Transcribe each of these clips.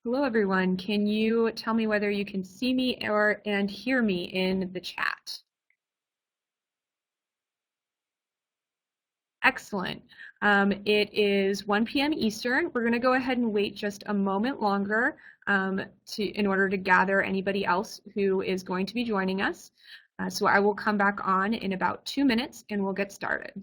Hello, everyone. Can you tell me whether you can see me and hear me in the chat? Excellent. It is 1 p.m. Eastern. We're going to go ahead and wait just a moment longer in order to gather anybody else who is going to be joining us. So I will come back on in about 2 minutes and we'll get started.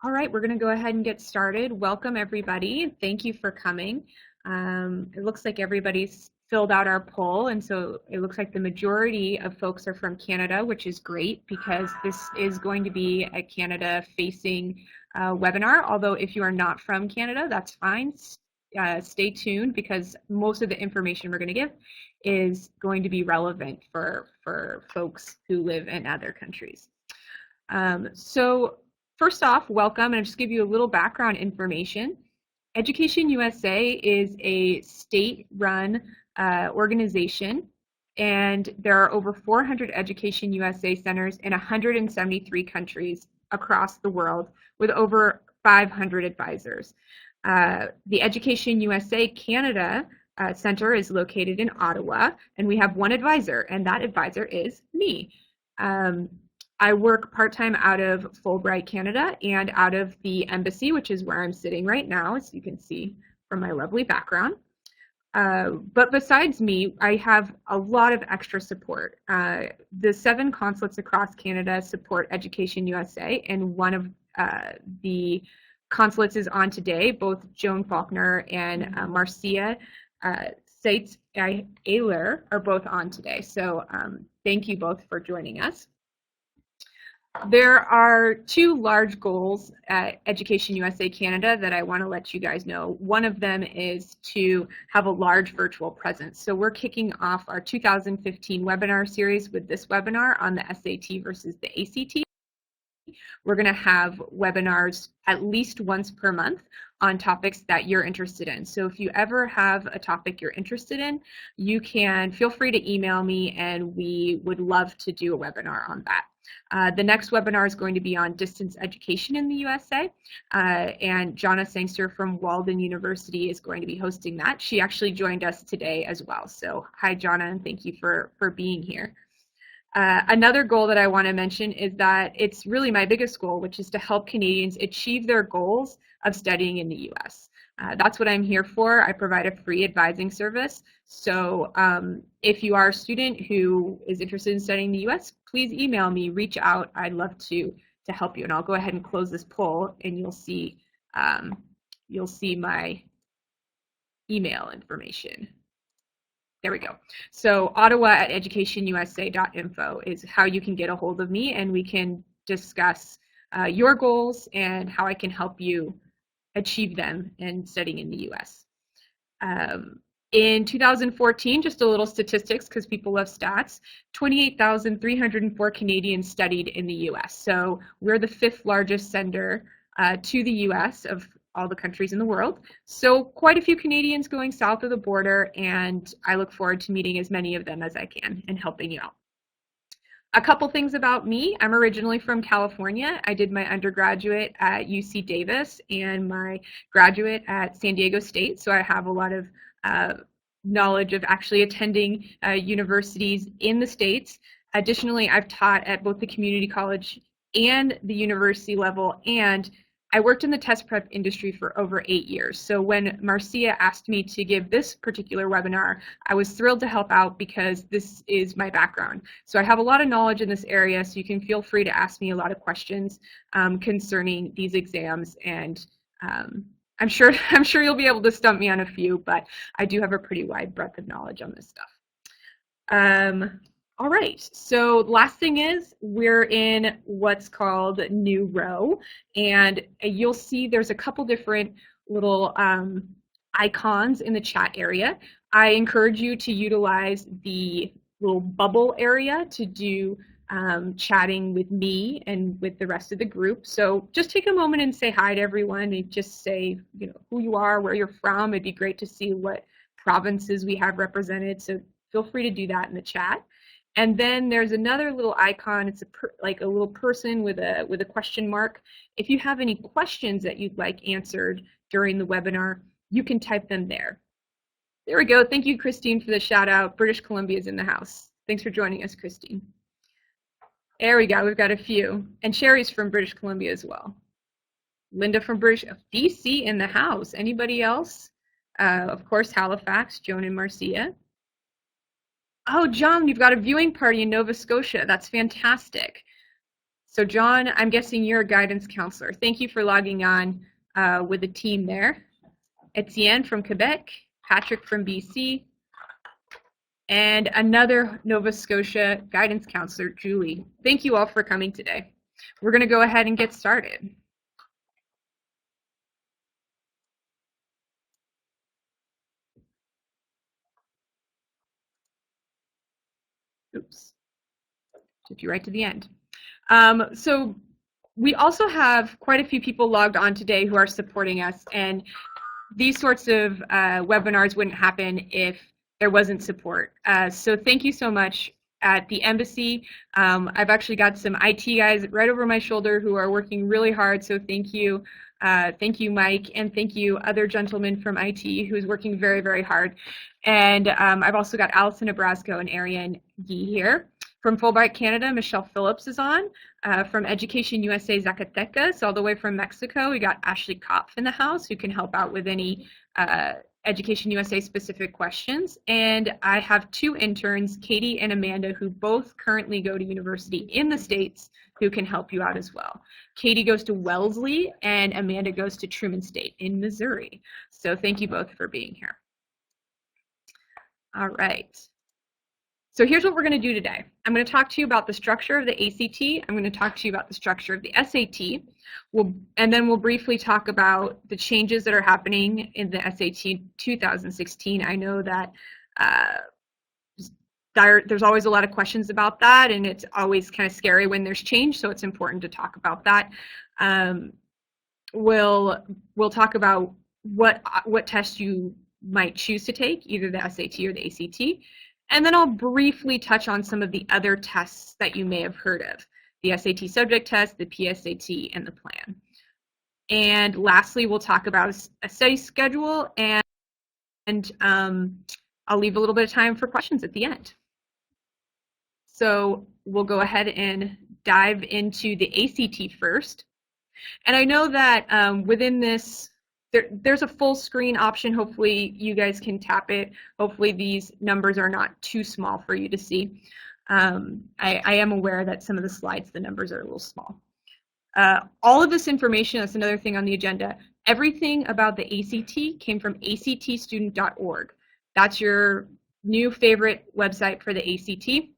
All right, we're going to go ahead and get started. Welcome, everybody. Thank you for coming. It looks like everybody's filled out our poll, and so it looks like the majority of folks are from Canada, which is great because this is going to be a Canada-facing webinar. Although if you are not from Canada, that's fine. Stay tuned because most of the information we're going to give is going to be relevant for folks who live in other countries. So first off, welcome, and I'll just give you a little background information. Education USA is a state-run organization, and there are over 400 Education USA centers in 173 countries across the world with over 500 advisors. The Education USA Canada Center is located in Ottawa, and we have one advisor, and that advisor is me. I work part-time out of Fulbright, Canada, and out of the embassy, which is where I'm sitting right now, as you can see from my lovely background. But besides me, I have a lot of extra support. The 7 consulates across Canada support Education USA, and one of the consulates is on today. Both Joan Faulkner and Marcia A.c.t are both on today. So thank you both for joining us. There are 2 large goals at Education USA Canada that I want to let you guys know. One of them is to have a large virtual presence. So we're kicking off our 2015 webinar series with this webinar on the SAT versus the ACT. We're going to have webinars at least once per month on topics that you're interested in. So if you ever have a topic you're interested in, you can feel free to email me and we would love to do a webinar on that. The next webinar is going to be on distance education in the USA, and Jonna Sangster from Walden University is going to be hosting that. She actually joined us today as well. So hi, Jonna, and thank you for being here. Another goal that I want to mention is that it's really my biggest goal, which is to help Canadians achieve their goals of studying in the US. That's what I'm here for. I provide a free advising service. So if you are a student who is interested in studying in the US, please email me, reach out. I'd love to help you. And I'll go ahead and close this poll, and you'll see my email information. There we go. So ottawa@educationusa.info is how you can get a hold of me, and we can discuss your goals and how I can help you achieve them in studying in the US. In 2014, just a little statistics because people love stats, 28,304 Canadians studied in the US. So we're the 5th largest sender to the US of all the countries in the world. So quite a few Canadians going south of the border, and I look forward to meeting as many of them as I can and helping you out. A couple things about me. I'm originally from California. I did my undergraduate at UC Davis and my graduate at San Diego State, so I have a lot of knowledge of actually attending universities in the States. Additionally, I've taught at both the community college and the university level, and I worked in the test prep industry for over 8 years. So when Marcia asked me to give this particular webinar, I was thrilled to help out because this is my background. So I have a lot of knowledge in this area, so you can feel free to ask me a lot of questions concerning these exams, and I'm sure you'll be able to stump me on a few, but I do have a pretty wide breadth of knowledge on this stuff. All right, so last thing is we're in what's called New Row, and you'll see there's a couple different little icons in the chat area. I encourage you to utilize the little bubble area to do chatting with me and with the rest of the group. So just take a moment and say hi to everyone, and just say, you know, who you are, where you're from. It'd be great to see what provinces we have represented, so feel free to do that in the chat. And then there's another little icon. It's like a little person with a question mark. If you have any questions that you'd like answered during the webinar, you can type them there. There we go. Thank you, Christine, for the shout out. British Columbia is in the house. Thanks for joining us, Christine. There we go. We've got a few. And Sherry's from British Columbia as well. Linda from BC in the house. Anybody else? Of course, Halifax, Joan and Marcia. Oh, John, you've got a viewing party in Nova Scotia. That's fantastic. So, John, I'm guessing you're a guidance counselor. Thank you for logging on with the team there. Etienne from Quebec, Patrick from BC, and another Nova Scotia guidance counselor, Julie. Thank you all for coming today. We're going to go ahead and get started. Oops, took you right to the end. So we also have quite a few people logged on today who are supporting us, and these sorts of webinars wouldn't happen if there wasn't support. So thank you so much. At the embassy, I've actually got some IT guys right over my shoulder who are working really hard, so thank you. Thank you, Mike, and thank you, other gentlemen from IT who's working very, very hard. And I've also got Allison Nebraska and Ariane Gee here. From Fulbright Canada, Michelle Phillips is on. From Education USA Zacatecas, all the way from Mexico, we got Ashley Kopf in the house who can help out with any Education USA specific questions. And I have two interns, Katie and Amanda, who both currently go to university in the States, who can help you out as well. Katie goes to Wellesley and Amanda goes to Truman State in Missouri. So thank you both for being here. All right. So here's what we're going to do today. I'm going to talk to you about the structure of the ACT. I'm going to talk to you about the structure of the SAT. And then we'll briefly talk about the changes that are happening in the SAT 2016. I know that there's always a lot of questions about that, and it's always kind of scary when there's change, so it's important to talk about that. We'll talk about what test you might choose to take, either the SAT or the ACT. And then I'll briefly touch on some of the other tests that you may have heard of. the SAT subject test, the PSAT, and the plan. And lastly, we'll talk about a study schedule, and I'll leave a little bit of time for questions at the end. So we'll go ahead and dive into the ACT first. And I know that within this, there's a full screen option. Hopefully you guys can tap it. Hopefully these numbers are not too small for you to see. I am aware that some of the slides, the numbers are a little small. All of this information, that's another thing on the agenda, everything about the ACT came from actstudent.org. That's your new favorite website for the ACT.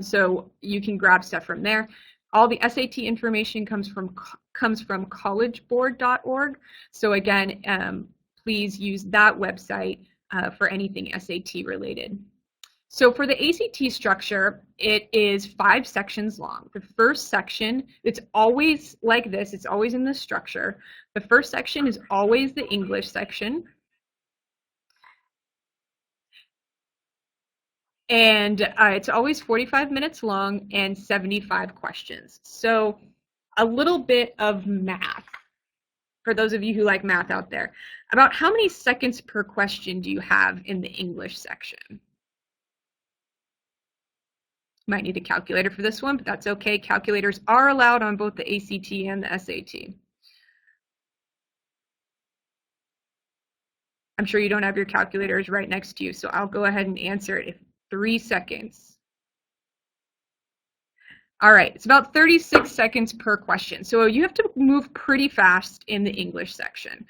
So you can grab stuff from there. All the SAT information comes from collegeboard.org. So again, please use that website for anything SAT related. So for the ACT structure, it is 5 sections long. The first section, it's always like this, it's always in the structure. The first section is always the English section. And it's always 45 minutes long and 75 questions. So a little bit of math for those of you who like math out there. About how many seconds per question do you have in the English section? Might need a calculator for this one, but that's okay. Calculators are allowed on both the ACT and the SAT. I'm sure you don't have your calculators right next to you, so I'll go ahead and answer it. 3 seconds. All right, it's about 36 seconds per question. So you have to move pretty fast in the English section.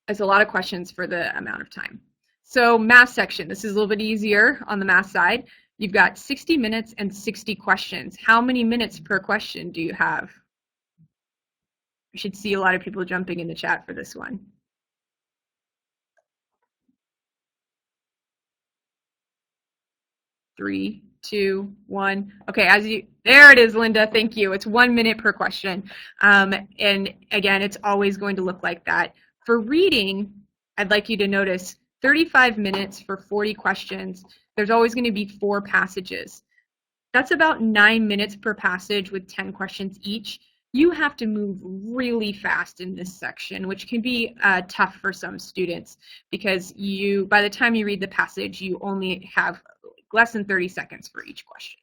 It's a lot of questions for the amount of time. So math section, this is a little bit easier on the math side. You've got 60 minutes and 60 questions. How many minutes per question do you have? I should see a lot of people jumping in the chat for this one. 3, 2, 1. Okay, there it is, Linda. Thank you. It's 1 minute per question. And again, it's always going to look like that. For reading, I'd like you to notice 35 minutes for 40 questions. There's always going to be 4 passages. That's about 9 minutes per passage with 10 questions each. You have to move really fast in this section, which can be tough for some students because by the time you read the passage, you only have less than 30 seconds for each question.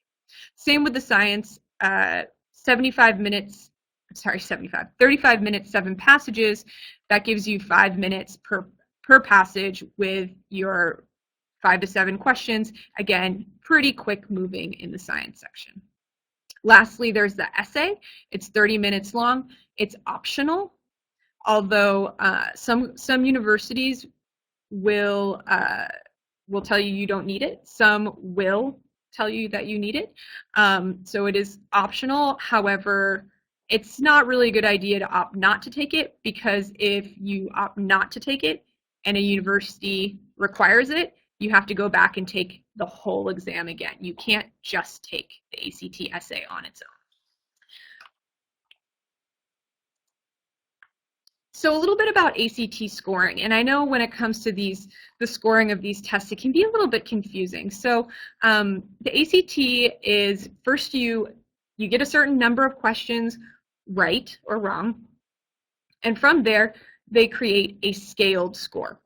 Same with the science, 35 minutes, 7 passages. That gives you 5 minutes per passage with your 5 to 7 questions. Again, pretty quick moving in the science section. Lastly, there's the essay. It's 30 minutes long. It's optional, although some universities will tell you you don't need it. Some will tell you that you need it. So it is optional. However, it's not really a good idea to opt not to take it, because if you opt not to take it and a university requires it, you have to go back and take the whole exam again. You can't just take the ACT essay on its own. So a little bit about ACT scoring, and I know when it comes to the scoring of these tests, it can be a little bit confusing. So the ACT is, first you get a certain number of questions right or wrong, and from there they create a scaled score.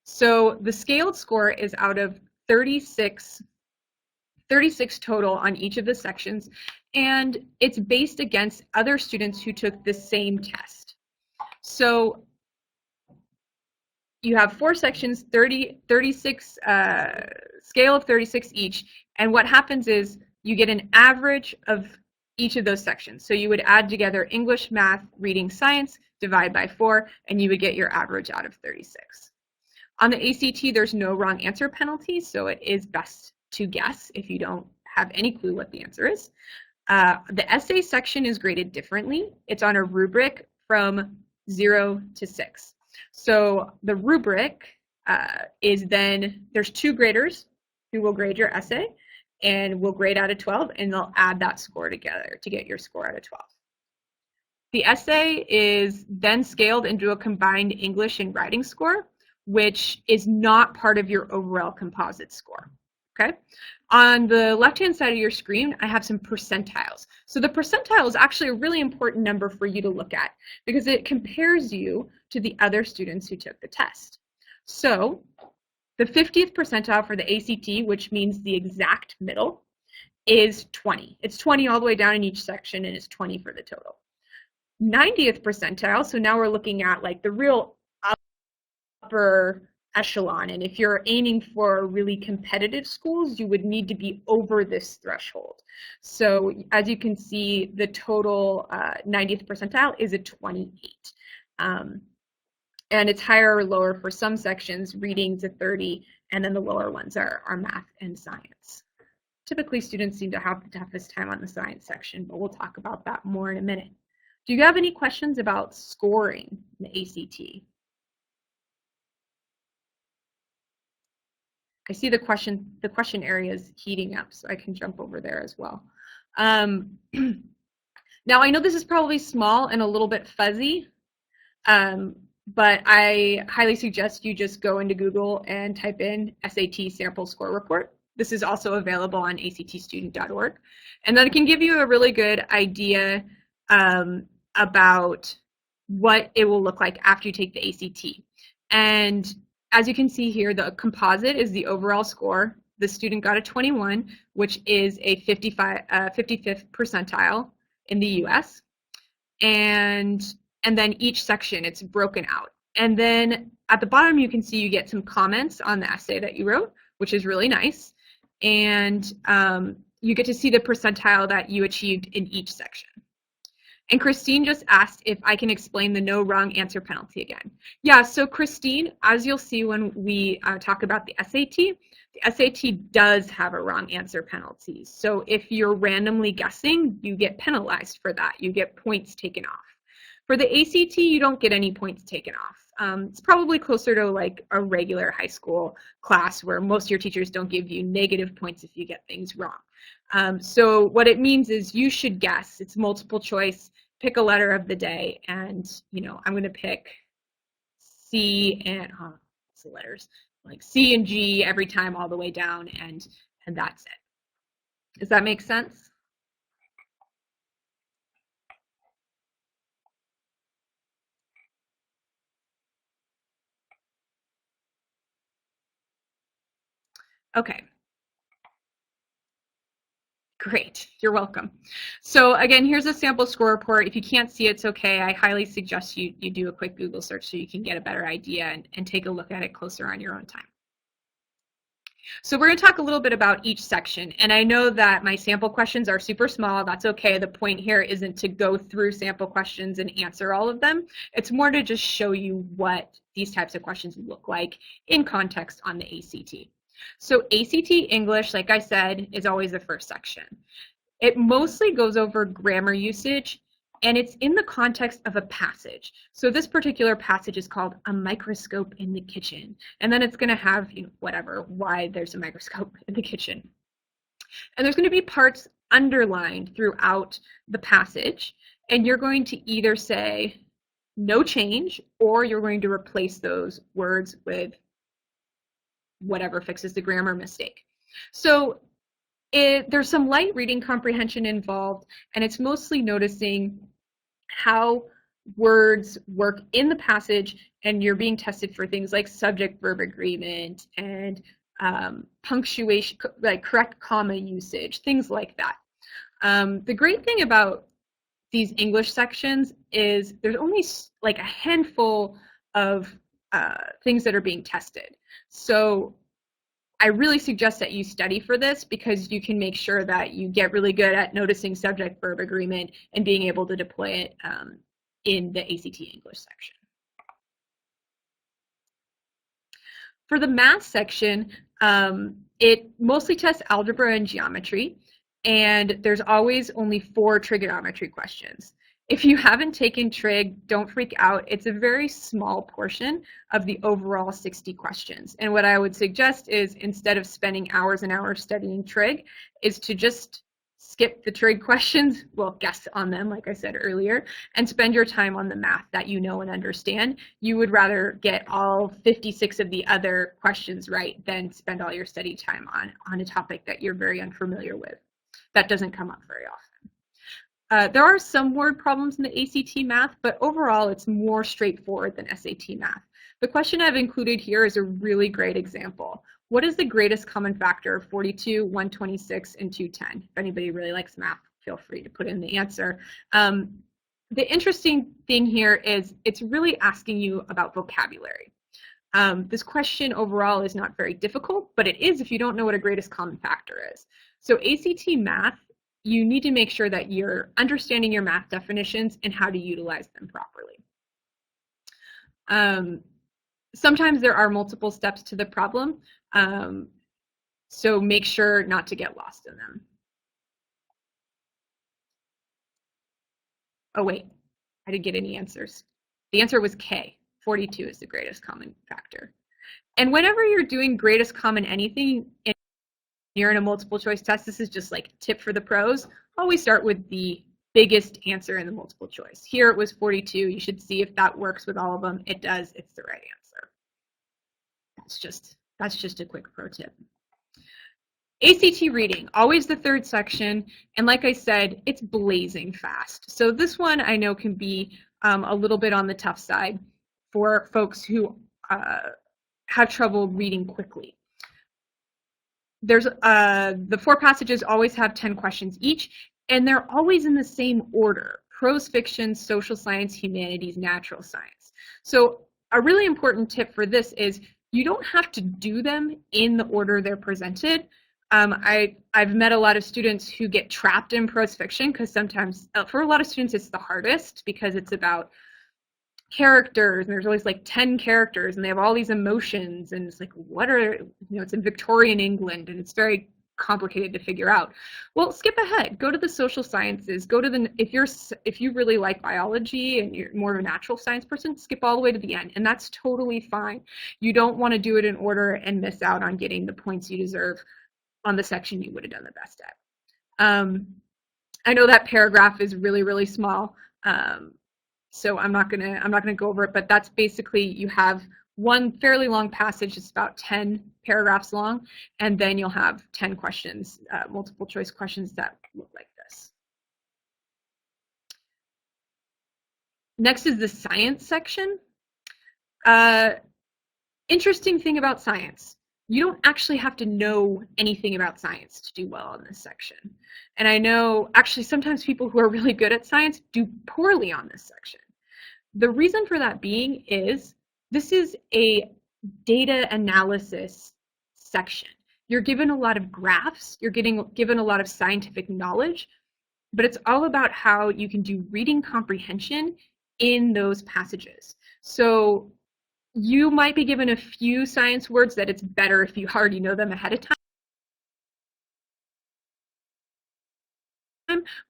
So the scaled score is out of 36 total on each of the sections, and it's based against other students who took the same test. So you have 4 sections, 36, scale of 36 each, and what happens is you get an average of each of those sections. So you would add together English, math, reading, science, divide by 4, and you would get your average out of 36. On the ACT, there's no wrong answer penalty, so it is best to guess if you don't have any clue what the answer is. The essay section is graded differently. It's on a rubric from 0 to 6. So the rubric is then, there's 2 graders who will grade your essay and will grade out of 12, and they'll add that score together to get your score out of 12. The essay is then scaled into a combined English and writing score, which is not part of your overall composite score. Okay. On the left-hand side of your screen, I have some percentiles. So the percentile is actually a really important number for you to look at because it compares you to the other students who took the test. So the 50th percentile for the ACT, which means the exact middle, is 20. It's 20 all the way down in each section, and it's 20 for the total. 90th percentile, so now we're looking at like the real upper echelon, and if you're aiming for really competitive schools, you would need to be over this threshold. So as you can see, the total 90th percentile is a 28. And it's higher or lower for some sections, reading's a 30, and then the lower ones are math and science. Typically, students seem to have the toughest time on the science section, but we'll talk about that more in a minute. Do you have any questions about scoring the ACT? I see the question area is heating up, so I can jump over there as well. Now, I know this is probably small and a little bit fuzzy, but I highly suggest you just go into Google and type in SAT sample score report. This is also available on actstudent.org. And that can give you a really good idea about what it will look like after you take the ACT. And as you can see here, the composite is the overall score. The student got a 21, which is a 55th percentile in the US. And then each section, it's broken out. And then at the bottom, you can see you get some comments on the essay that you wrote, which is really nice. And you get to see the percentile that you achieved in each section. And Christine just asked if I can explain the no wrong answer penalty again. Yeah, so Christine, as you'll see when we talk about the SAT does have a wrong answer penalty. So if you're randomly guessing, you get penalized for that. You get points taken off. For the ACT, you don't get any points taken off. It's probably closer to like a regular high school class where most of your teachers don't give you negative points if you get things wrong. So what it means is you should guess. It's multiple choice. Pick a letter of the day, and I'm going to pick C and what's the letters like C and G every time all the way down, and that's it. Does that make sense? Okay. Great, you're welcome. So again, here's a sample score report. If you can't see it, it's okay. I highly suggest you do a quick Google search so you can get a better idea and take a look at it closer on your own time. So we're going to talk a little bit about each section. And I know that my sample questions are super small. That's okay. The point here isn't to go through sample questions and answer all of them. It's more to just show you what these types of questions look like in context on the ACT. So ACT English, like I said, is always the first section. It mostly goes over grammar usage, and it's in the context of a passage. So this particular passage is called A Microscope in the Kitchen. And then it's going to have, why there's a microscope in the kitchen. And there's going to be parts underlined throughout the passage, and you're going to either say no change, or you're going to replace those words with whatever fixes the grammar mistake. So there's some light reading comprehension involved, and it's mostly noticing how words work in the passage, and you're being tested for things like subject-verb agreement and punctuation, like correct comma usage, things like that. The great thing about these English sections is there's only like a handful of things that are being tested. So I really suggest that you study for this because you can make sure that you get really good at noticing subject-verb agreement and being able to deploy it in the ACT English section. For the math section, it mostly tests algebra and geometry, and there's always only 4 trigonometry questions. If you haven't taken trig, don't freak out. It's a very small portion of the overall 60 questions. And what I would suggest is instead of spending hours and hours studying trig, is to just skip the trig questions, well, guess on them, like I said earlier, and spend your time on the math that you know and understand. You would rather get all 56 of the other questions right than spend all your study time on a topic that you're very unfamiliar with. That doesn't come up very often. There are some word problems in the ACT math, but overall it's more straightforward than SAT math. The question I've included here is a really great example. What is the greatest common factor of 42, 126, and 210? If anybody really likes math, feel free to put in the answer. The interesting thing here is it's really asking you about vocabulary. This question overall is not very difficult, but it is if you don't know what a greatest common factor is. So ACT math, you need to make sure that you're understanding your math definitions and how to utilize them properly. Sometimes there are multiple steps to the problem, so make sure not to get lost in them. Oh wait, I didn't get any answers. The answer was K. 42 is the greatest common factor. And whenever you're doing greatest common anything and you're in a multiple choice test, this is just like a tip for the pros, always start with the biggest answer in the multiple choice. Here it was 42. You should see if that works with all of them. It does. It's the right answer. That's just a quick pro tip. ACT reading, always the third section, and like I said, it's blazing fast. So this one I know can be a little bit on the tough side for folks who have trouble reading quickly. There's the 4 passages always have 10 questions each, and they're always in the same order: prose fiction, social science, humanities, natural science. So a really important tip for this is you don't have to do them in the order they're presented. I've met a lot of students who get trapped in prose fiction because sometimes, for a lot of students, it's the hardest because it's about characters and there's always like 10 characters and they have all these emotions and it's like, what are, it's in Victorian England and it's very complicated to figure out. Well, skip ahead, go to the social sciences, go to the, if you really like biology and you're more of a natural science person, skip all the way to the end, and that's totally fine. You don't want to do it in order and miss out on getting the points you deserve on the section you would have done the best at. I know that paragraph is really, really small, so I'm not gonna go over it, but that's basically, you have one fairly long passage, it's about 10 paragraphs long, and then you'll have 10 questions, multiple choice questions that look like this. Next is the science section. Interesting thing about science, you don't actually have to know anything about science to do well in this section. And I know actually sometimes people who are really good at science do poorly on this section. The reason for that being is this is a data analysis section. You're given a lot of graphs, you're given a lot of scientific knowledge, but it's all about how you can do reading comprehension in those passages. So you might be given a few science words that it's better if you already know them ahead of time,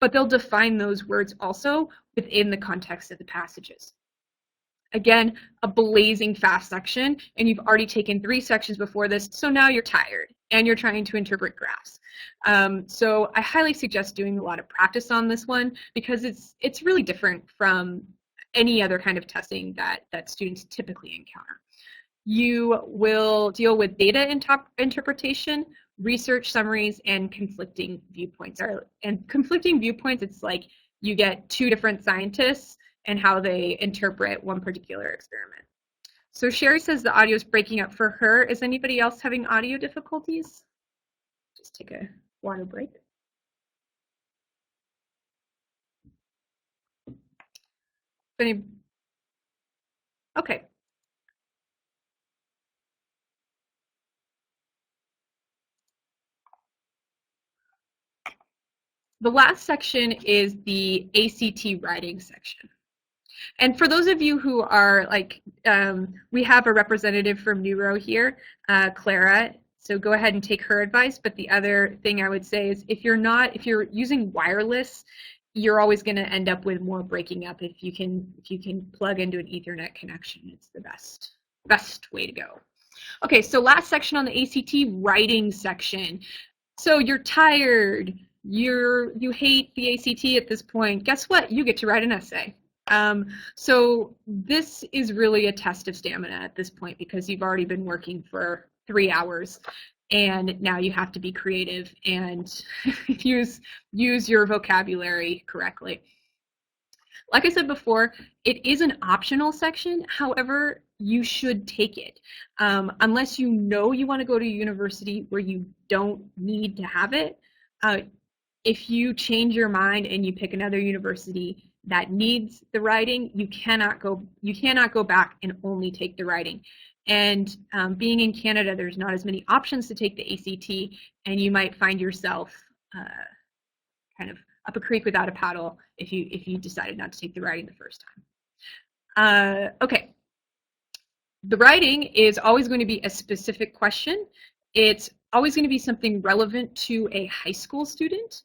but they'll define those words also within the context of the passages. Again, a blazing fast section, and you've already taken 3 sections before this, so now you're tired and you're trying to interpret graphs. So I highly suggest doing a lot of practice on this one because it's really different from any other kind of testing that students typically encounter. You will deal with data interpretation, research summaries, and conflicting viewpoints. And conflicting viewpoints, it's like you get 2 different scientists and how they interpret one particular experiment. So Sherry says the audio is breaking up for her. Is anybody else having audio difficulties? Just take a water break. Okay. The last section is the ACT writing section. And for those of you who are like, we have a representative from Neuro here, Clara, so go ahead and take her advice. But the other thing I would say is if you're using wireless, you're always going to end up with more breaking up. If you can plug into an Ethernet connection, it's the best way to go. Okay, so last section on the ACT writing section. So you're tired, you hate the ACT at this point, guess what? You get to write an essay. So this is really a test of stamina at this point because you've already been working for 3 hours and now you have to be creative and use your vocabulary correctly. Like I said before, it is an optional section. However, you should take it. Unless you know you want to go to a university where you don't need to have it. If you change your mind and you pick another university that needs the writing, you cannot go back and only take the writing. And being in Canada, there's not as many options to take the ACT, and you might find yourself kind of up a creek without a paddle if you decided not to take the writing the first time. Okay. The writing is always going to be a specific question. It's always going to be something relevant to a high school student.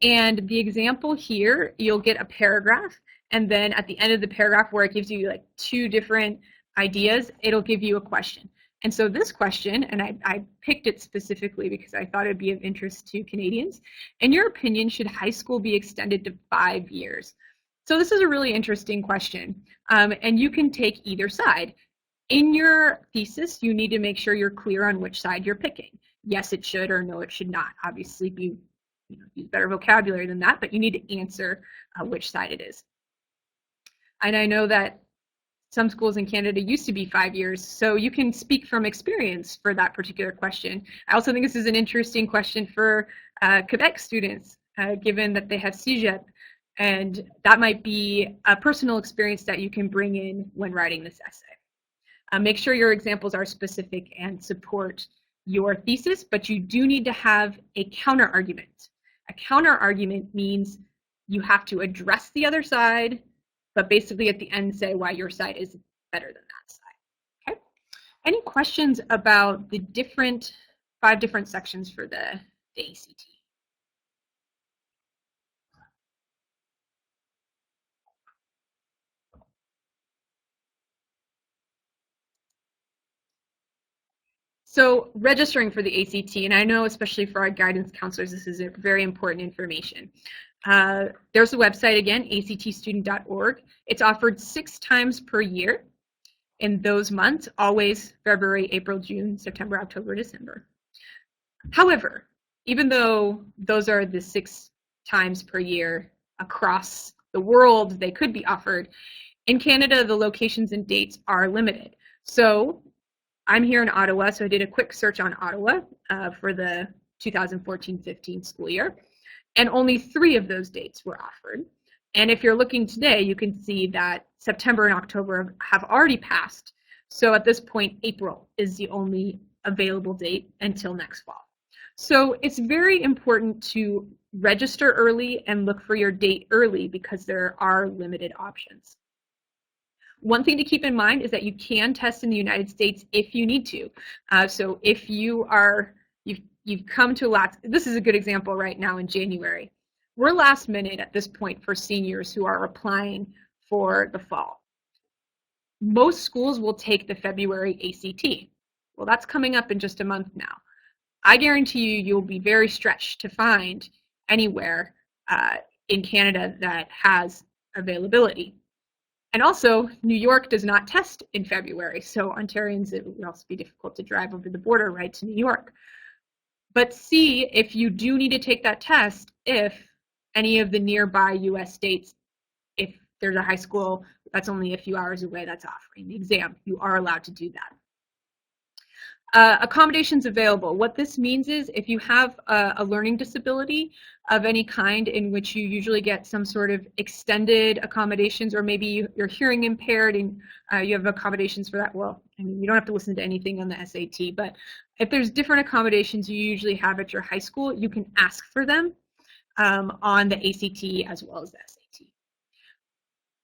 And the example here, you'll get a paragraph, and then at the end of the paragraph where it gives you like 2 different ideas, it'll give you a question. And so this question, and I picked it specifically because I thought it'd be of interest to Canadians. In your opinion, should high school be extended to 5 years? So this is a really interesting question, and you can take either side. In your thesis, you need to make sure you're clear on which side you're picking. Yes, it should, or no, it should not. Obviously, use better vocabulary than that, but you need to answer which side it is. And I know that some schools in Canada used to be 5 years, so you can speak from experience for that particular question. I also think this is an interesting question for Quebec students, given that they have CEGEP, and that might be a personal experience that you can bring in when writing this essay. Make sure your examples are specific and support your thesis, but you do need to have a counter argument. A counter argument means you have to address the other side, but basically at the end say why your side is better than that side. Okay. Any questions about the 5 different sections for the ACT? So registering for the ACT, and I know especially for our guidance counselors, this is very important information. There's a website again, actstudent.org. It's offered 6 times per year in those months, always February, April, June, September, October, December. However, even though those are the 6 times per year across the world they could be offered, in Canada, the locations and dates are limited. So I'm here in Ottawa, so I did a quick search on Ottawa for the 2014-15 school year, and only 3 of those dates were offered. And if you're looking today, you can see that September and October have already passed. So at this point, April is the only available date until next fall. So it's very important to register early and look for your date early because there are limited options. One thing to keep in mind is that you can test in the United States if you need to. So if you've come to this is a good example right now in January. We're last minute at this point for seniors who are applying for the fall. Most schools will take the February ACT. Well, that's coming up in just a month now. I guarantee you'll be very stretched to find anywhere in Canada that has availability. And also, New York does not test in February, so Ontarians, it would also be difficult to drive over the border right to New York. But see if you do need to take that test if any of the nearby US states, if there's a high school that's only a few hours away that's offering the exam, you are allowed to do that. Accommodations available. What this means is if you have a learning disability of any kind in which you usually get some sort of extended accommodations, or maybe you're hearing impaired and you have accommodations for that. Well, I mean, you don't have to listen to anything on the SAT, but if there's different accommodations you usually have at your high school, you can ask for them on the ACT as well as the SAT.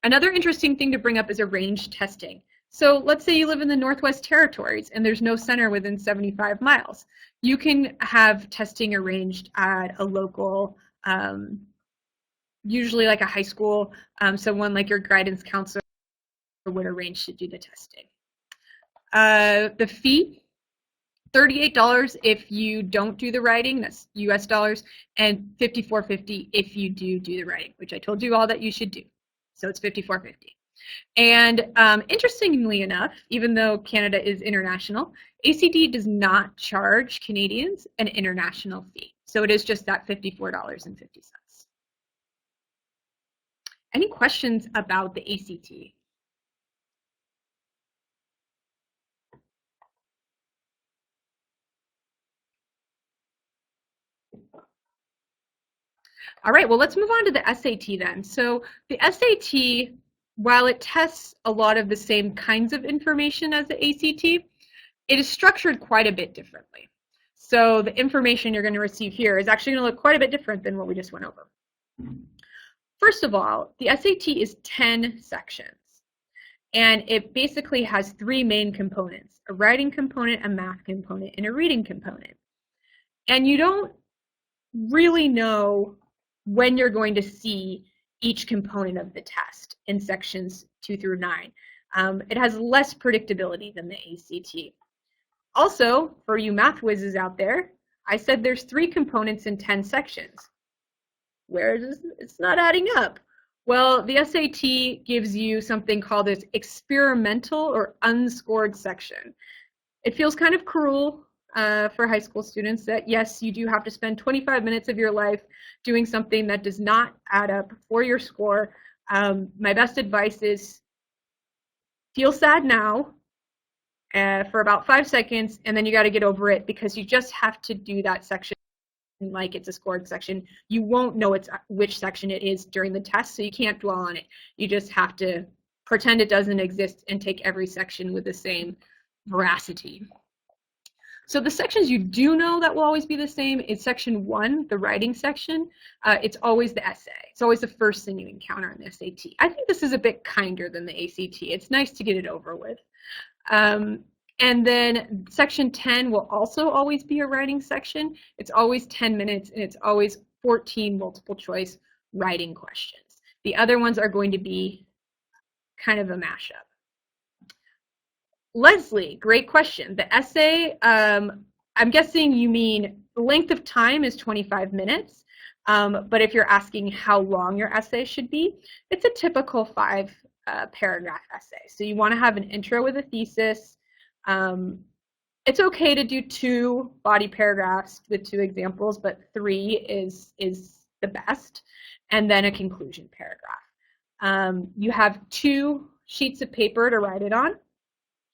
Another interesting thing to bring up is arranged testing. So let's say you live in the Northwest Territories and there's no center within 75 miles. You can have testing arranged at a local, usually like a high school, someone like your guidance counselor would arrange to do the testing. The fee, $38 if you don't do the writing, that's US dollars, and $54.50 if you do the writing, which I told you all that you should do. So it's $54.50. And interestingly enough, even though Canada is international, A.c.t does not charge Canadians an international fee. So it is just that $54.50. Any questions about the A.c.t? All right, well, let's move on to the S.a.t. then. So the S.a.t, while it tests a lot of the same kinds of information as the A.c.t, it is structured quite a bit differently. So the information you're going to receive here is actually going to look quite a bit different than what we just went over. First of all, the S.a.t is 10 sections, and it basically has three main components: a writing component, a math component, and a reading component. And you don't really know when you're going to see each component of the test in sections 2 through 9. It has less predictability than the A.c.t. Also, for you math whizzes out there, I said there's 3 components in 10 sections. Where is it's not adding up? Well, the S.a.t gives you something called this experimental or unscored section. It feels kind of cruel for high school students that, yes, you do have to spend 25 minutes of your life doing something that does not add up for your score. My best advice is feel sad now for about 5 seconds, and then you got to get over it, because you just have to do that section like it's a scored section. You won't know which section it is during the test, so you can't dwell on it. You just have to pretend it doesn't exist and take every section with the same veracity. So the sections you do know that will always be the same is section 1, the writing section. It's always the essay. It's always the first thing you encounter in the S.a.t. I think this is a bit kinder than the A.c.t. It's nice to get it over with. And then section 10 will also always be a writing section. It's always 10 minutes, and it's always 14 multiple choice writing questions. The other ones are going to be kind of a mashup. Leslie, great question. The essay, I'm guessing you mean the length of time is 25 minutes, but if you're asking how long your essay should be, it's a typical 5 paragraph essay. So you want to have an intro with a thesis. It's okay to do 2 body paragraphs with 2 examples, but 3 is the best, and then a conclusion paragraph. You have 2 sheets of paper to write it on.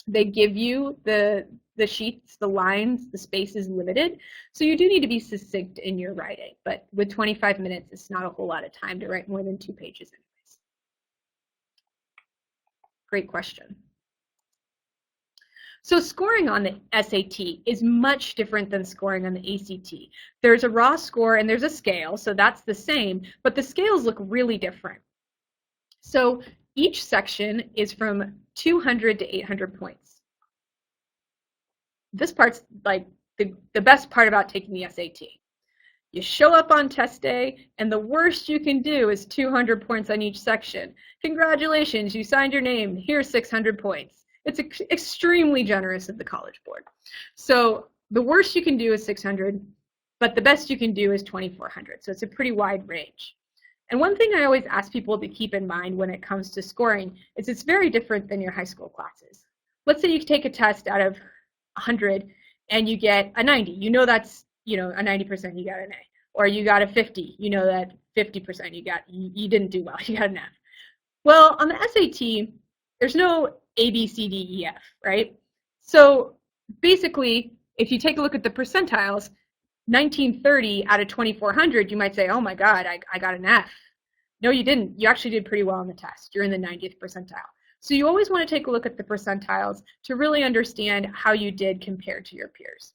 They give you the sheets, the lines, the space is limited, so you do need to be succinct in your writing, but with 25 minutes, it's not a whole lot of time to write more than 2 pages anyways. Great question. So scoring on the S.a.t is much different than scoring on the A.c.t. There's a raw score and there's a scale, so that's the same, but the scales look really different. So each section is from 200 to 800 points. This part's like the best part about taking the S.a.t. You show up on test day, and the worst you can do is 200 points on each section. Congratulations, you signed your name. Here's 600 points. It's extremely generous of the College Board. So the worst you can do is 600, but the best you can do is 2,400. So it's a pretty wide range. And one thing I always ask people to keep in mind when it comes to scoring is it's very different than your high school classes. Let's say you take a test out of 100 and you get a 90. You know that's, a 90% you got an A. Or you got a 50. You know that 50% you didn't do well. You got an F. Well, on the S.a.t, there's no A, B, C, D, E, F, right? So basically, if you take a look at the percentiles, 1930 out of 2,400, you might say, oh my God, I got an F. No, you didn't. You actually did pretty well on the test. You're in the 90th percentile. So you always want to take a look at the percentiles to really understand how you did compared to your peers.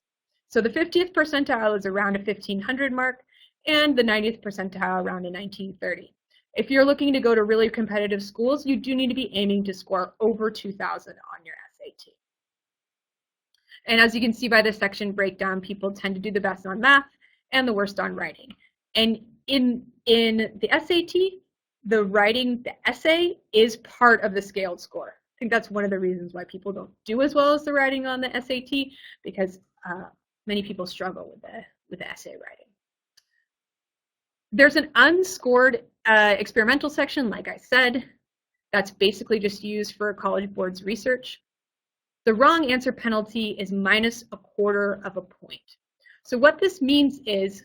So the 50th percentile is around a 1,500 mark, and the 90th percentile around a 1930. If you're looking to go to really competitive schools, you do need to be aiming to score over 2,000 on your S.a.t. And as you can see by the section breakdown, people tend to do the best on math and the worst on writing. And in the S.a.t, the essay is part of the scaled score. I think that's one of the reasons why people don't do as well as the writing on the S.a.t, because many people struggle with the essay writing. There's an unscored experimental section, like I said, that's basically just used for College Board's research. The wrong answer penalty is -1/4 of a point. So what this means is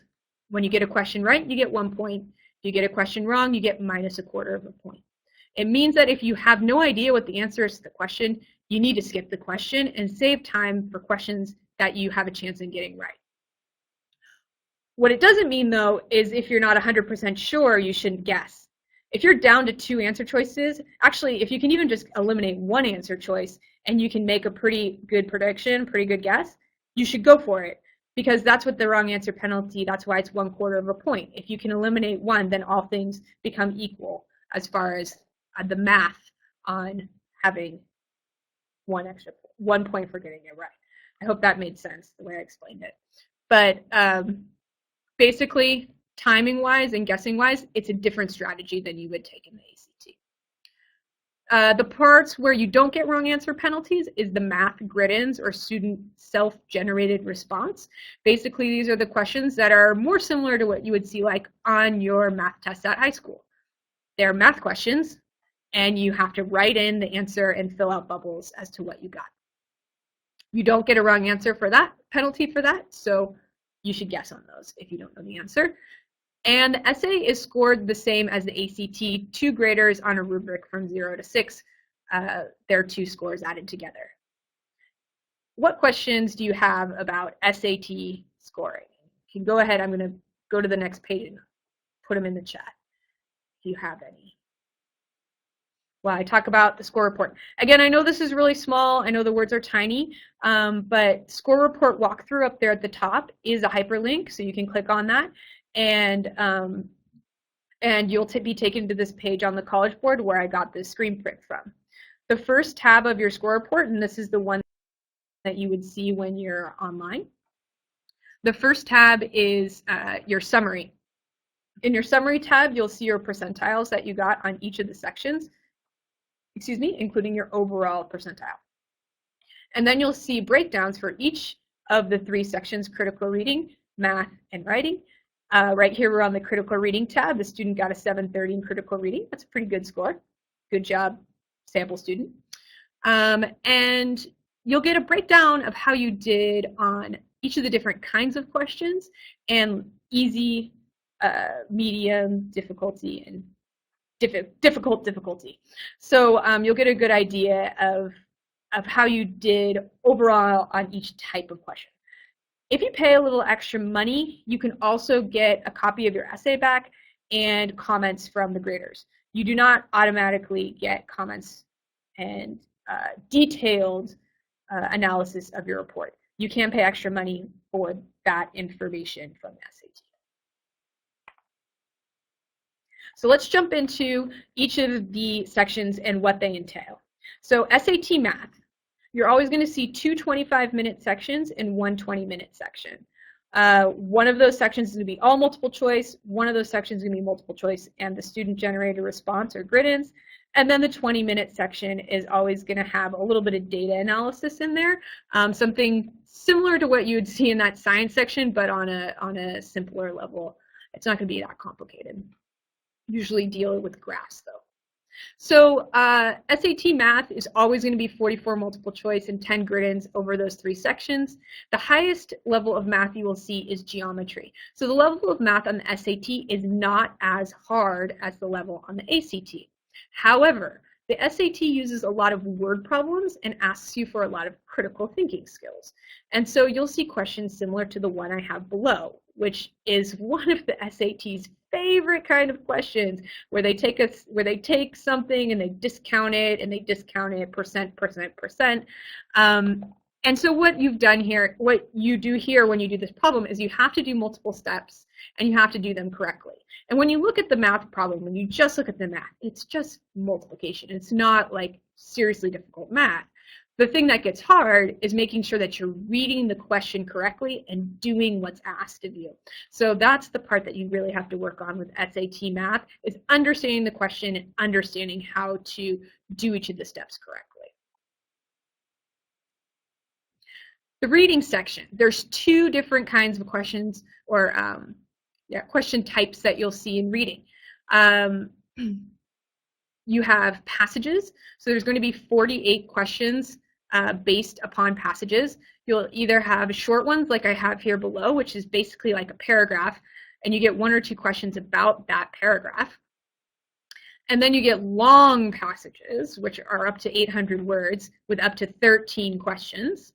when you get a question right, you get 1 point. If you get a question wrong, you get -1/4 of a point. It means that if you have no idea what the answer is to the question, you need to skip the question and save time for questions that you have a chance in getting right. What it doesn't mean, though, is if you're not 100% sure, you shouldn't guess. If you're down to 2 answer choices, actually, if you can even just eliminate 1 answer choice and you can make a pretty good prediction, pretty good guess, you should go for it, because that's what the wrong answer penalty, that's why it's 1/4 of a point. If you can eliminate 1, then all things become equal as far as the math on having 1 point for getting it right. I hope that made sense the way I explained it. But basically, timing-wise and guessing-wise, it's a different strategy than you would take in the ACT. The parts where you don't get wrong answer penalties is the math grid-ins or student self-generated response. Basically, these are the questions that are more similar to what you would see like on your math test at high school. They're math questions, and you have to write in the answer and fill out bubbles as to what you got. You don't get a wrong answer for that, penalty for that, so you should guess on those if you don't know the answer. And the essay is scored the same as the ACT, 2 graders on a rubric from 0 to 6. There are 2 scores added together. What questions do you have about SAT scoring? You can go ahead, I'm going to go to the next page and put them in the chat if you have any. Well, I talk about the score report. Again, I know this is really small. I know the words are tiny, but score report walkthrough up there at the top is a hyperlink, so you can click on that, and you'll be taken to this page on the College Board where I got this screen print from. The first tab of your score report, and this is the one that you would see when you're online. The first tab is your summary. In your summary tab, you'll see your percentiles that you got on each of the sections. Excuse me, including your overall percentile. And then you'll see breakdowns for each of the 3 sections, critical reading, math, and writing. Right here we're on the critical reading tab. The student got a 730 in critical reading. That's a pretty good score. Good job, sample student. And you'll get a breakdown of how you did on each of the different kinds of questions, and easy, medium difficulty, and difficult difficulty. So you'll get a good idea of how you did overall on each type of question. If you pay a little extra money, you can also get a copy of your essay back and comments from the graders. You do not automatically get comments and detailed analysis of your report. You can pay extra money for that information from the SAT. So let's jump into each of the sections and what they entail. So SAT math, you're always going to see 2 25-minute sections and 1 20-minute section. One of those sections is going to be all multiple choice, one of those sections is going to be multiple choice and the student-generated response or grid-ins, and then the 20-minute section is always going to have a little bit of data analysis in there, something similar to what you would see in that science section, but on a simpler level. It's not going to be that complicated. Usually deal with graphs though. So SAT math is always going to be 44 multiple choice and 10 grid-ins over those 3 sections. The highest level of math you will see is geometry. So the level of math on the SAT is not as hard as the level on the ACT. However, the SAT uses a lot of word problems and asks you for a lot of critical thinking skills. And so you'll see questions similar to the one I have below, which is one of the SAT's favorite kind of questions, where they take something and they discount it percent. And so what you've done here, what you do here when you do this problem is you have to do multiple steps and you have to do them correctly. And when you look at the math problem, when you just look at the math, it's just multiplication. It's not like seriously difficult math. The thing that gets hard is making sure that you're reading the question correctly and doing what's asked of you. So that's the part that you really have to work on with SAT math, is understanding the question and understanding how to do each of the steps correctly. The reading section, there's two different kinds of questions or question types that you'll see in reading. You have passages, so there's going to be 48 questions based upon passages. You'll either have short ones like I have here below, which is basically like a paragraph, and you get 1 or 2 questions about that paragraph. And then you get long passages, which are up to 800 words with up to 13 questions.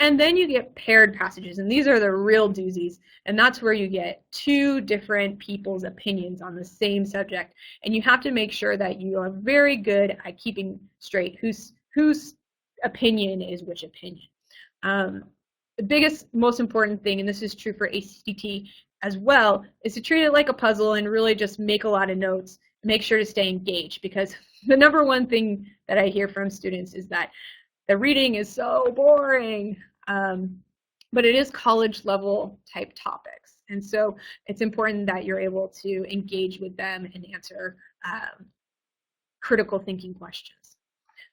And then you get paired passages, and these are the real doozies, and that's where you get 2 different people's opinions on the same subject, and you have to make sure that you are very good at keeping straight whose opinion is which opinion. The biggest, most important thing, and this is true for A.c.t as well, is to treat it like a puzzle and really just make a lot of notes. Make sure to stay engaged, because the number one thing that I hear from students is that the reading is so boring, but it is college level type topics. And so it's important that you're able to engage with them and answer critical thinking questions.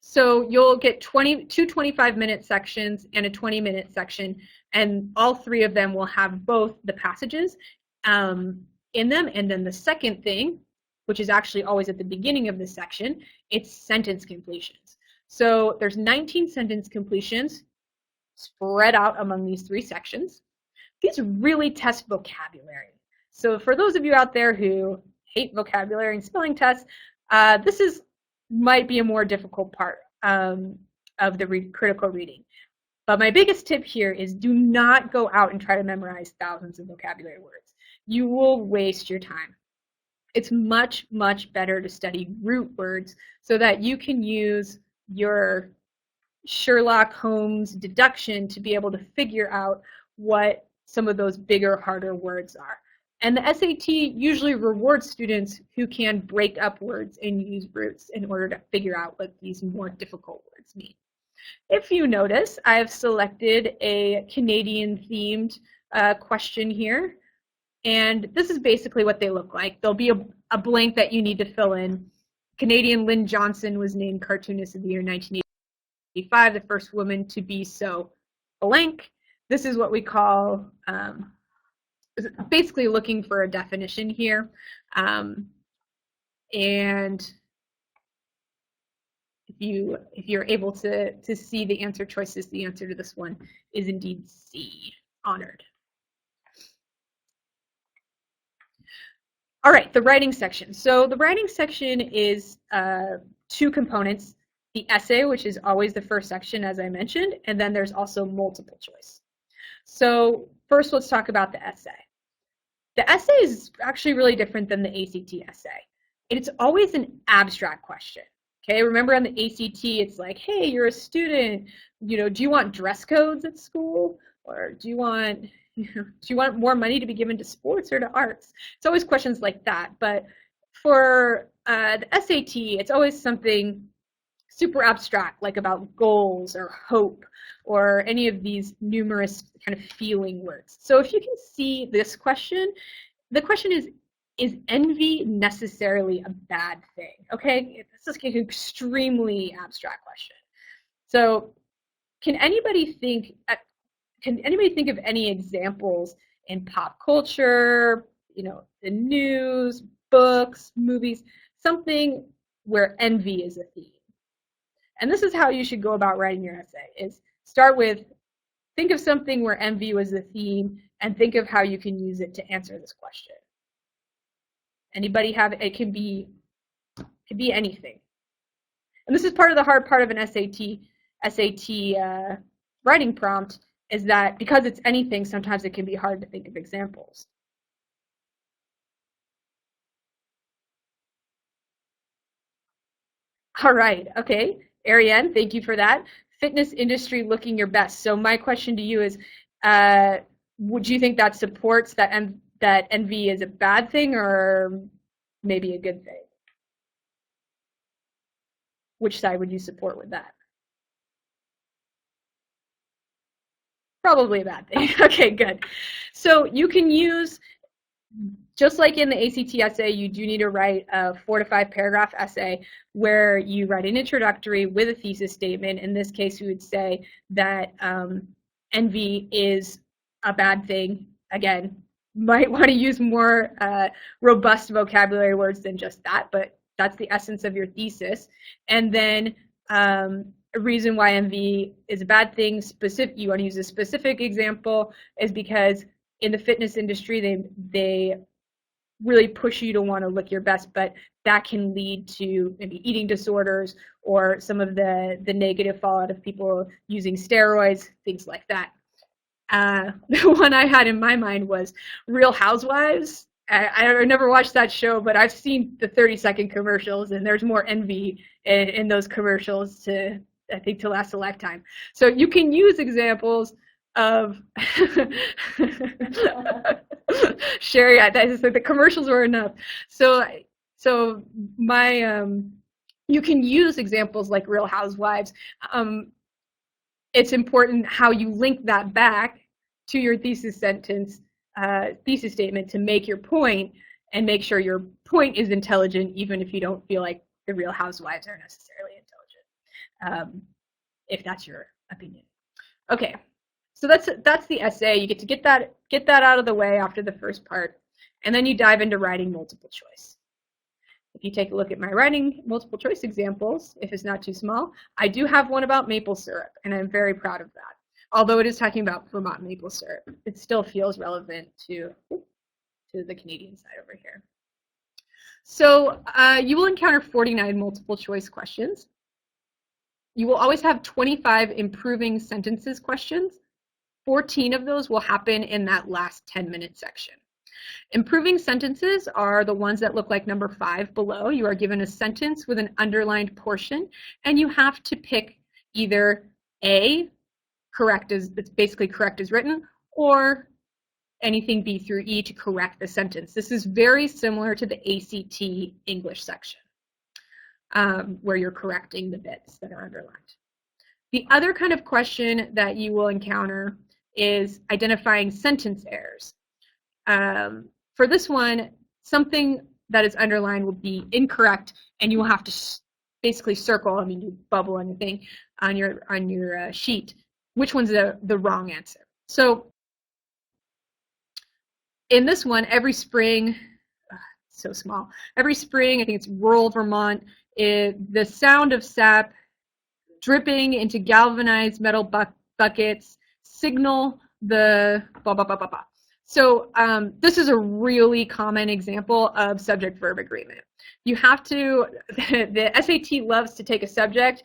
So you'll get 2 25-minute sections and a 20-minute section, and all 3 of them will have both the passages in them, and then the second thing, which is actually always at the beginning of the section, it's sentence completions. So there's 19 sentence completions spread out among these 3 sections. These really test vocabulary. So for those of you out there who hate vocabulary and spelling tests, this might be a more difficult part of the critical reading. But my biggest tip here is do not go out and try to memorize thousands of vocabulary words. You will waste your time. It's much, much better to study root words so that you can use your Sherlock Holmes deduction to be able to figure out what some of those bigger, harder words are. And the SAT usually rewards students who can break up words and use roots in order to figure out what these more difficult words mean. If you notice, I have selected a Canadian-themed question here. And this is basically what they look like. There'll be a blank that you need to fill in. Canadian Lynn Johnson was named Cartoonist of the Year 1985, the first woman to be so blank. This is what we call basically looking for a definition here. And if you're able to see the answer choices, the answer to this one is indeed C, honored. All right, the writing section. So the writing section is 2 components, the essay, which is always the first section, as I mentioned, and then there's also multiple choice. So first, let's talk about the essay. The essay is actually really different than the A.c.t essay. It's always an abstract question. Okay, remember on the A.c.t, it's like, hey, you're a student, do you want dress codes at school? Or do you want more money to be given to sports or to arts? It's always questions like that. But for the SAT, it's always something super abstract, like about goals or hope or any of these numerous kind of feeling words. So if you can see this question, the question is envy necessarily a bad thing? Okay, this is an extremely abstract question. So can anybody think of any examples in pop culture, the news, books, movies, something where envy is a theme? And this is how you should go about writing your essay, is start with, think of something where envy was the theme, and think of how you can use it to answer this question. Anybody have, it could be anything. And this is part of the hard part of an SAT writing prompt, is that because it's anything, sometimes it can be hard to think of examples. All right, okay. Ariane, thank you for that. Fitness industry looking your best. So my question to you is, would you think that supports that envy is a bad thing or maybe a good thing? Which side would you support with that? Probably a bad thing. Okay, good. So you can use, just like in the A.c.t essay, you do need to write a 4 to 5 paragraph essay where you write an introductory with a thesis statement. In this case, we would say that envy is a bad thing. Again, might want to use more robust vocabulary words than just that, but that's the essence of your thesis. And then a reason why envy is a bad thing, you want to use a specific example, is because in the fitness industry, they really push you to want to look your best, but that can lead to maybe eating disorders or some of the negative fallout of people using steroids, things like that. The one I had in my mind was Real Housewives. I never watched that show, but I've seen the 30-second commercials, and there's more envy in those commercials to, I think, to last a lifetime. So you can use examples of Sherry, the commercials were enough. So you can use examples like Real Housewives. It's important how you link that back to your thesis statement to make your point, and make sure your point is intelligent, even if you don't feel like the Real Housewives are necessarily intelligent, if that's your opinion. Okay, so that's the essay. You get to get that out of the way after the first part, and then you dive into writing multiple choice. If you take a look at my writing multiple choice examples, if it's not too small, I do have one about maple syrup, and I'm very proud of that. Although it is talking about Vermont maple syrup, it still feels relevant to the Canadian side over here. So you will encounter 49 multiple choice questions. You will always have 25 improving sentences questions. 14 of those will happen in that last 10-minute section. Improving sentences are the ones that look like number 5 below. You are given a sentence with an underlined portion, and you have to pick either A, it's basically correct as written, or anything B through E to correct the sentence. This is very similar to the A.c.t English section, where you're correcting the bits that are underlined. The other kind of question that you will encounter is identifying sentence errors. For this one, something that is underlined will be incorrect, and you will have to basically circle, you bubble on your thing, on your sheet, which one's the wrong answer. So in this one, every spring, so small, every spring, I think it's rural Vermont, the sound of sap dripping into galvanized metal buckets signal the blah, blah, blah, blah, blah. So this is a really common example of subject-verb agreement. You have to, the SAT loves to take a subject,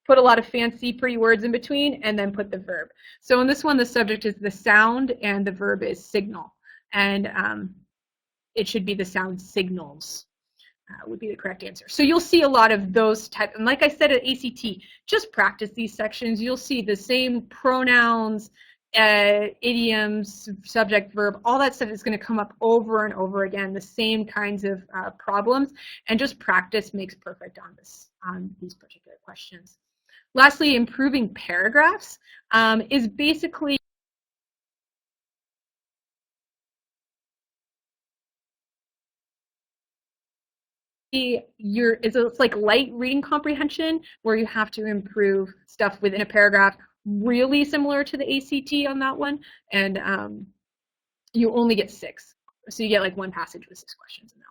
put a lot of fancy, pretty words in between, and then put the verb. So in this one, the subject is the sound, and the verb is signal. And it should be the sound signals would be the correct answer. So you'll see a lot of those types. And like I said at ACT, just practice these sections. You'll see the same pronouns, idioms, subject, verb, all that stuff is going to come up over and over again, the same kinds of problems, and just practice makes perfect on these particular questions. Lastly, improving paragraphs is basically it's like light reading comprehension, where you have to improve stuff within a paragraph, really similar to the ACT on that one, and you only get 6. So you get like one passage with 6 questions in that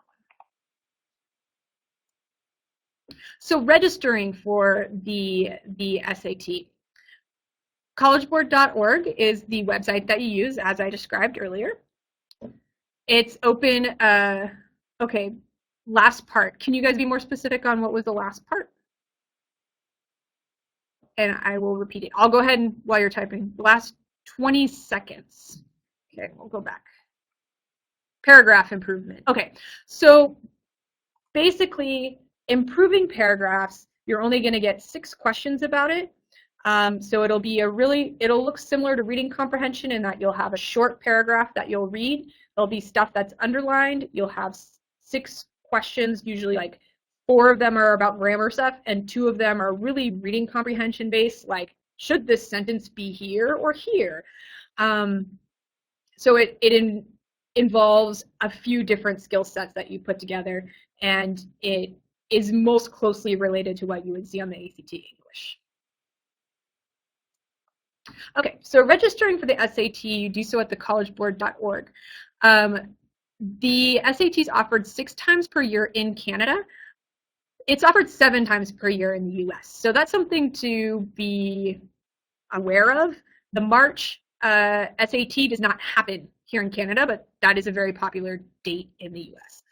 one. So registering for the SAT. Collegeboard.org is the website that you use, as I described earlier. It's open, okay, last part. Can you guys be more specific on what was the last part? And I will repeat it. I'll go ahead and, while you're typing, the last 20 seconds. Okay, we'll go back. Paragraph improvement. Okay, so basically, improving paragraphs, you're only going to get 6 questions about it. So it'll look similar to reading comprehension in that you'll have a short paragraph that you'll read. There'll be stuff that's underlined. You'll have 6 questions, usually like 4 of them are about grammar stuff, and 2 of them are really reading comprehension based, like, should this sentence be here or here? So it involves a few different skill sets that you put together, and it is most closely related to what you would see on the ACT English. Okay, so registering for the SAT, you do so at thecollegeboard.org. The SAT is offered 6 times per year in Canada. It's offered 7 times per year in the US. So that's something to be aware of. The March SAT does not happen here in Canada, but that is a very popular date in the US.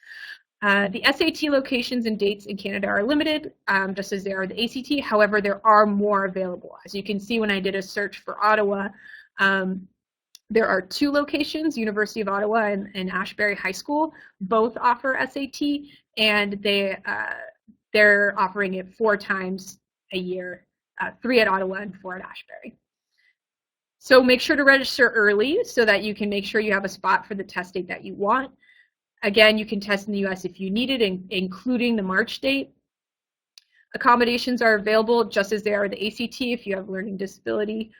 The SAT locations and dates in Canada are limited, just as they are the ACT. However, there are more available. As you can see when I did a search for Ottawa, there are 2 locations, University of Ottawa and Ashbury High School. Both offer SAT, and they're offering it 4 times a year, 3 at Ottawa and 4 at Ashbury. So make sure to register early so that you can make sure you have a spot for the test date that you want. Again, you can test in the US if you need it, including the March date. Accommodations are available just as they are the ACT if you have learning disability.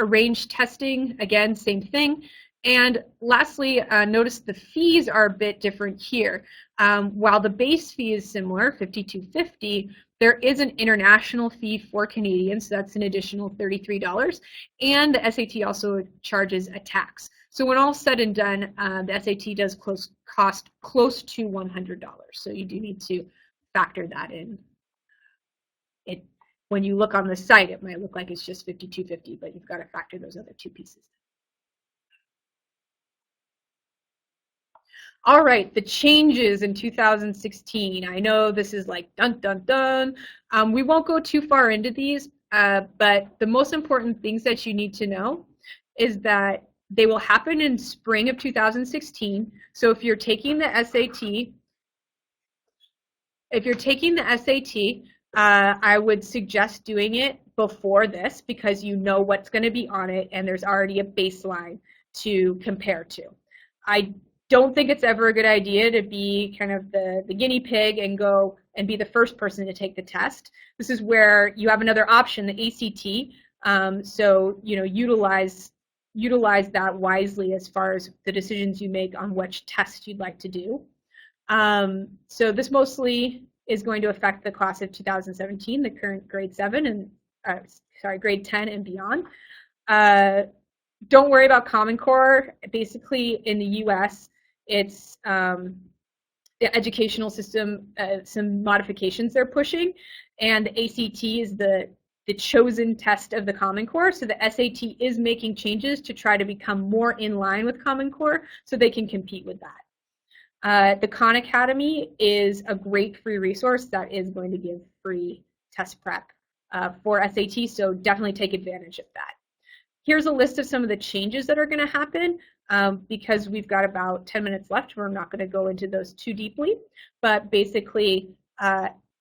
Arranged testing, again, same thing. And lastly, notice the fees are a bit different here. While the base fee is similar, $52.50, there is an international fee for Canadians, so that's an additional $33. And the SAT also charges a tax. So when all said and done, the SAT does cost close to $100. So you do need to factor that in. When you look on the site, it might look like it's just $52.50, but you've got to factor those other 2 pieces. All right, the changes in 2016. I know this is like dun dun dun. We won't go too far into these, but the most important things that you need to know is that they will happen in spring of 2016. So if you're taking the SAT, I would suggest doing it before this because you know what's going to be on it and there's already a baseline to compare to. I don't think it's ever a good idea to be kind of the guinea pig and go and be the first person to take the test. This is where you have another option, the ACT. So utilize that wisely as far as the decisions you make on which test you'd like to do. So this mostly is going to affect the class of 2017, the current grade 7 and grade 10 and beyond. Don't worry about Common Core. Basically, in the U.S., it's the educational system, some modifications they're pushing, and the ACT is the chosen test of the Common Core. So the SAT is making changes to try to become more in line with Common Core so they can compete with that. The Khan Academy is a great free resource that is going to give free test prep for SAT, so definitely take advantage of that. Here's a list of some of the changes that are going to happen because we've got about 10 minutes left. We're not going to go into those too deeply, but basically,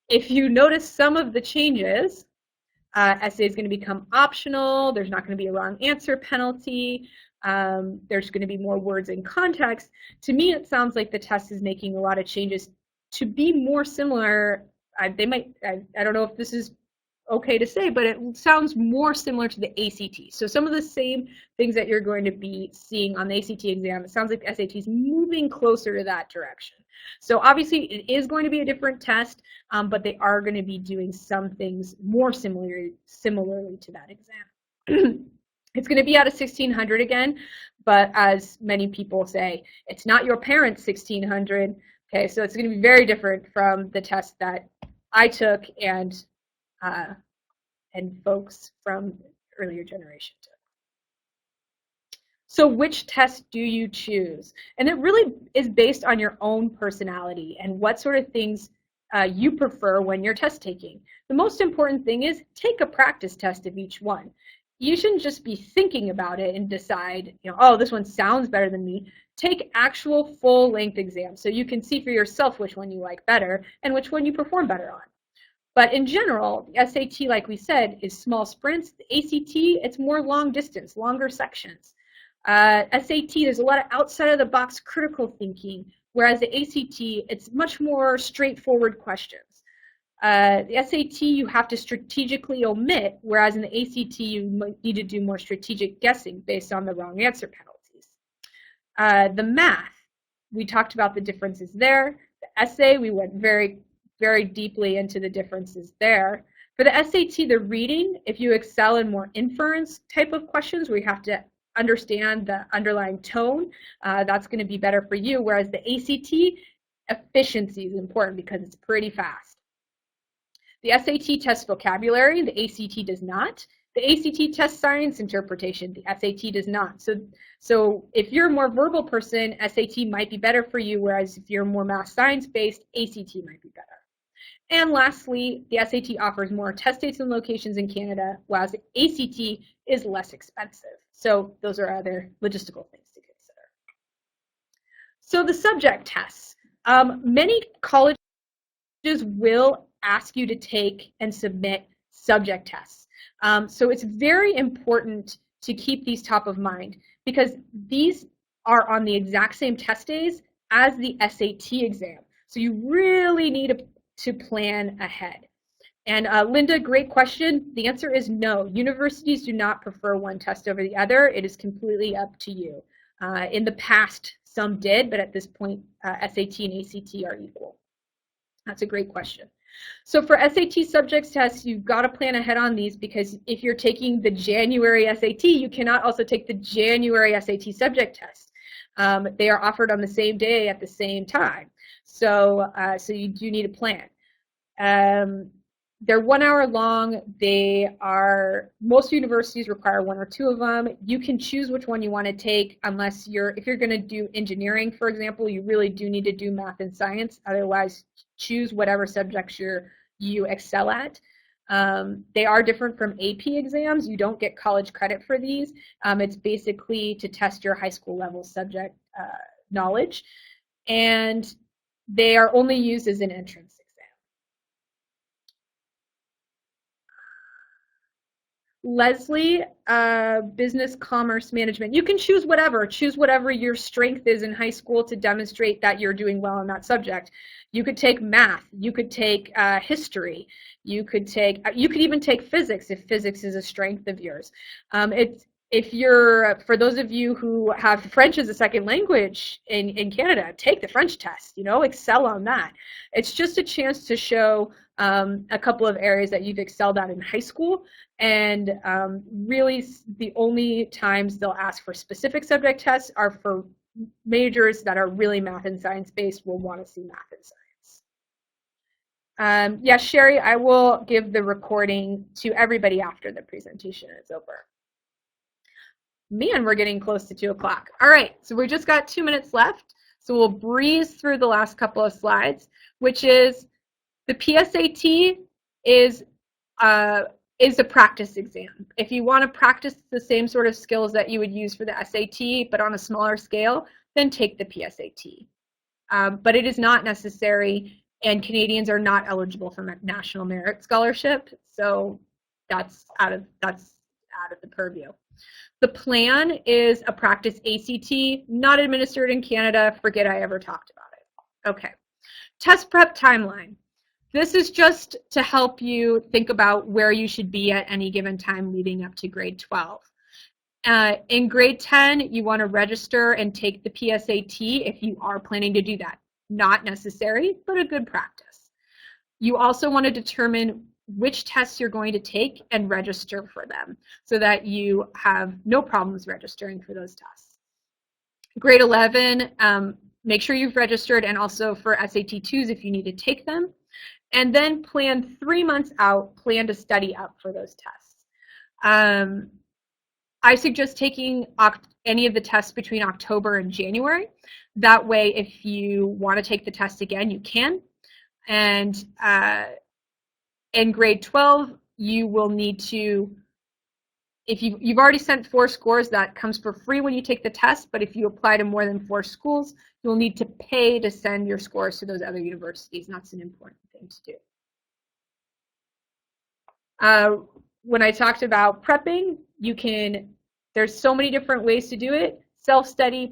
if you notice some of the changes, essay is going to become optional. There's not going to be a wrong answer penalty. There's going to be more words in context. To me, it sounds like the test is making a lot of changes to be more similar. I don't know if this is okay to say, but it sounds more similar to the ACT. So some of the same things that you're going to be seeing on the ACT exam, it sounds like the SAT is moving closer to that direction. So obviously it is going to be a different test, but they are going to be doing some things more similarly to that exam. It's going to be out of 1600 again, but as many people say, it's not your parents' 1600. Okay, so it's going to be very different from the test that I took and folks from earlier generation took. So which test do you choose? And it really is based on your own personality and what sort of things you prefer when you're test taking. The most important thing is take a practice test of each one. You shouldn't just be thinking about it and decide, oh, this one sounds better than me. Take actual full-length exams so you can see for yourself which one you like better and which one you perform better on. But in general, the SAT, like we said, is small sprints. The ACT, it's more long distance, longer sections. SAT, there's a lot of outside-of-the-box critical thinking, whereas the ACT, it's much more straightforward questions. The SAT, you have to strategically omit, whereas in the ACT, you need to do more strategic guessing based on the wrong answer penalties. The math, we talked about the differences there. The essay, we went very, very deeply into the differences there. For the SAT, the reading, if you excel in more inference type of questions where you have to understand the underlying tone, that's going to be better for you, whereas the ACT, efficiency is important because it's pretty fast. The SAT tests vocabulary, the ACT does not. The ACT tests science interpretation, the SAT does not. So if you're a more verbal person, SAT might be better for you, whereas if you're more math science based, ACT might be better. And lastly, the SAT offers more test dates and locations in Canada, whereas the ACT is less expensive. So those are other logistical things to consider. So the subject tests. Many colleges will ask you to take and submit subject tests. So it's very important to keep these top of mind because these are on the exact same test days as the SAT exam. So you really need to plan ahead. And Linda, great question. The answer is no. Universities do not prefer one test over the other. It is completely up to you. In the past, some did, but at this point, SAT and ACT are equal. That's a great question. So for SAT subjects tests, you've got to plan ahead on these because if you're taking the January SAT, you cannot also take the January SAT subject test. They are offered on the same day at the same time. So you do need a plan. They're 1 hour long. Most universities require 1 or 2 of them. You can choose which one you want to take unless if you're going to do engineering, for example, you really do need to do math and science. Otherwise, choose whatever subjects you excel at. They are different from AP exams. You don't get college credit for these. It's basically to test your high school level subject knowledge. And they are only used as an entrance exam. Leslie, business commerce management. You can choose whatever your strength is in high school to demonstrate that you're doing well in that subject. You could take math, you could take history, you could even take physics if physics is a strength of yours. For those of you who have French as a second language in Canada, take the French test, excel on that. It's just a chance to show a couple of areas that you've excelled at in high school, and really the only times they'll ask for specific subject tests are for majors that are really math and science based. Will want to see math and science. Yeah, Sherry, I will give the recording to everybody after the presentation is over. Man, we're getting close to 2 o'clock. All right, so we just got 2 minutes left. So we'll breeze through the last couple of slides, which is the PSAT is a practice exam. If you want to practice the same sort of skills that you would use for the SAT, but on a smaller scale, then take the PSAT. But it is not necessary, and Canadians are not eligible for National Merit Scholarship, so that's out of the purview. The plan is a practice ACT, not administered in Canada. Forget I ever talked about it. Okay. Test prep timeline. This is just to help you think about where you should be at any given time leading up to grade 12. In grade 10, you want to register and take the PSAT if you are planning to do that. Not necessary, but a good practice. You also want to determine which tests you're going to take and register for them so that you have no problems registering for those tests. Grade 11, make sure you've registered, and also for SAT2s if you need to take them. And then plan 3 months out, plan to study up for those tests. I suggest taking any of the tests between October and January. That way, if you want to take the test again, you can. And in grade 12, you will need to, if you've already sent 4 scores, that comes for free when you take the test, but if you apply to more than 4 schools, you'll need to pay to send your scores to those other universities, and that's an important thing to do. When I talked about prepping, there's so many different ways to do it. Self-study,